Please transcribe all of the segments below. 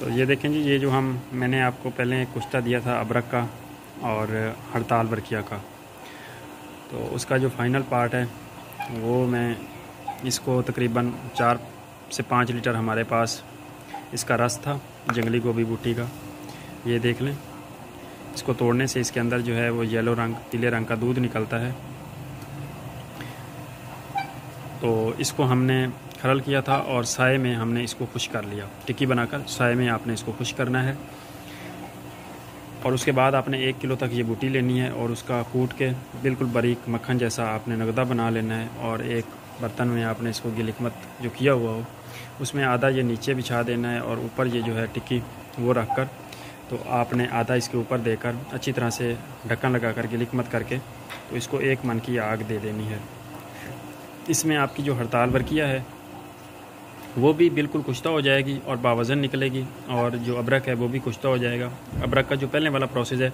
तो ये देखें जी, ये जो मैंने आपको पहले एक कुश्ता दिया था अबरक का और हड़ताल वर्किया का, तो उसका जो फाइनल पार्ट है वो मैं इसको तकरीबन 4 से 5 लीटर हमारे पास इसका रस था जंगली गोभी बूटी का। ये देख लें, इसको तोड़ने से इसके अंदर जो है वो येलो रंग पीले रंग का दूध निकलता है। तो इसको हमने खरल किया था और साए में हमने इसको खुश कर लिया, टिक्की बनाकर साए में आपने इसको खुश करना है। और उसके बाद आपने 1 किलो तक ये बूटी लेनी है और उसका कूट के बिल्कुल बारीक मक्खन जैसा आपने नगदा बना लेना है। और एक बर्तन में आपने इसको गिलिकमत जो किया हुआ हो उसमें आधा ये नीचे बिछा देना है और ऊपर ये जो है टिक्की वो रख कर, तो आपने आधा इसके ऊपर देकर अच्छी तरह से ढक्कन लगाकर गिलिकमत करके तो इसको 1 मन की आग दे देनी है। इसमें आपकी जो हड़ताल वर्किया है वो भी बिल्कुल कुश्ता हो जाएगी और बावज़न निकलेगी, और जो अबरक है वो भी कुश्ता हो जाएगा। अबरक का जो पहले वाला प्रोसेस है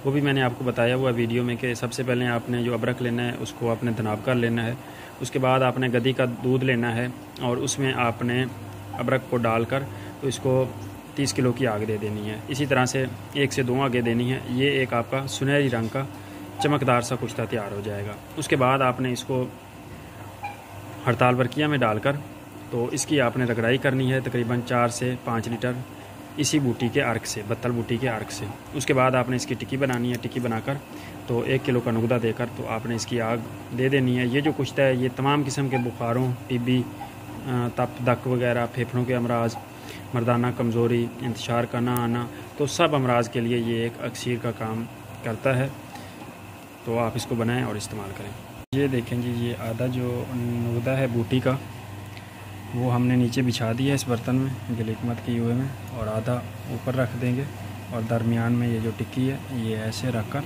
वो भी मैंने आपको बताया हुआ वीडियो में कि सबसे पहले आपने जो अबरक लेना है उसको आपने धनाब कर लेना है। उसके बाद आपने गधी का दूध लेना है और उसमें आपने अबरक को डालकर तो इसको 30 किलो की आग दे देनी है। इसी तरह से 1 से 2 आगे देनी है। ये एक आपका सुनहरी रंग का चमकदार सा कुश्ता तैयार हो जाएगा। उसके बाद आपने इसको हड़ताल वर्किया में डालकर तो इसकी आपने रगड़ाई करनी है तकरीबन 4 से 5 लीटर इसी बूटी के अर्क से, बत्तल बूटी के अर्क से। उसके बाद आपने इसकी टिक्की बनानी है। टिक्की बनाकर तो 1 किलो का नुकदा देकर तो आपने इसकी आग दे देनी है। ये जो कुश्ता है ये तमाम किस्म के बुखारों, टीबी, तप दक वगैरह, फेफड़ों के अमराज, मर्दाना कमज़ोरी, इंतशार का ना आना, तो सब अमराज के लिए ये एक अक्सीर का काम करता है। तो आप इसको बनाएं और इस्तेमाल करें। ये देखें जी, ये आधा जो नुकदा है बूटी का वो हमने नीचे बिछा दिया इस बर्तन में गिलिकमत किए हुए में, और आधा ऊपर रख देंगे और दरमियान में ये जो टिक्की है ये ऐसे रख कर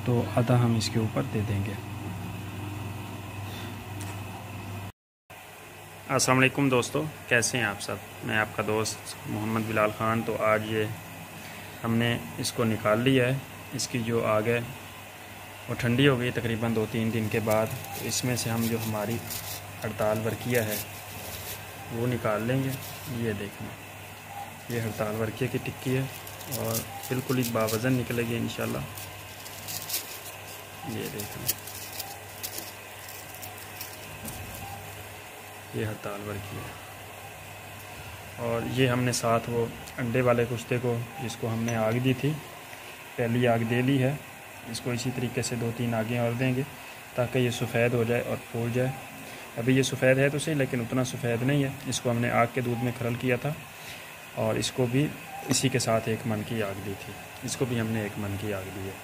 तो आधा हम इसके ऊपर दे देंगे। अस्सलाम वालेकुम दोस्तों, कैसे हैं आप सब? मैं आपका दोस्त मोहम्मद बिलाल ख़ान। तो आज ये हमने इसको निकाल लिया है। इसकी जो आग है वो ठंडी हो गई तकरीबन 2-3 दिन के बाद। तो इसमें से हम जो हमारी हड़ताल वर्किया है वो निकाल लेंगे। ये देखें, ये हड़ताल वर्किया की टिक्की है और बिल्कुल ही बावज़न निकलेगी इंशाल्लाह। ये देखें, ये हड़ताल वर्किया है। और ये हमने साथ वो अंडे वाले कुश्ते को जिसको हमने आग दी थी, पहली आग दे ली है। इसको इसी तरीके से 2-3 आगें और देंगे ताकि ये सफ़ेद हो जाए और फूल जाए। अभी ये सफ़ेद है तो सही, लेकिन उतना सफ़ेद नहीं है। इसको हमने आग के दूध में खरल किया था और इसको भी इसी के साथ 1 मन की आग दी थी। इसको भी हमने 1 मन की आग दी है।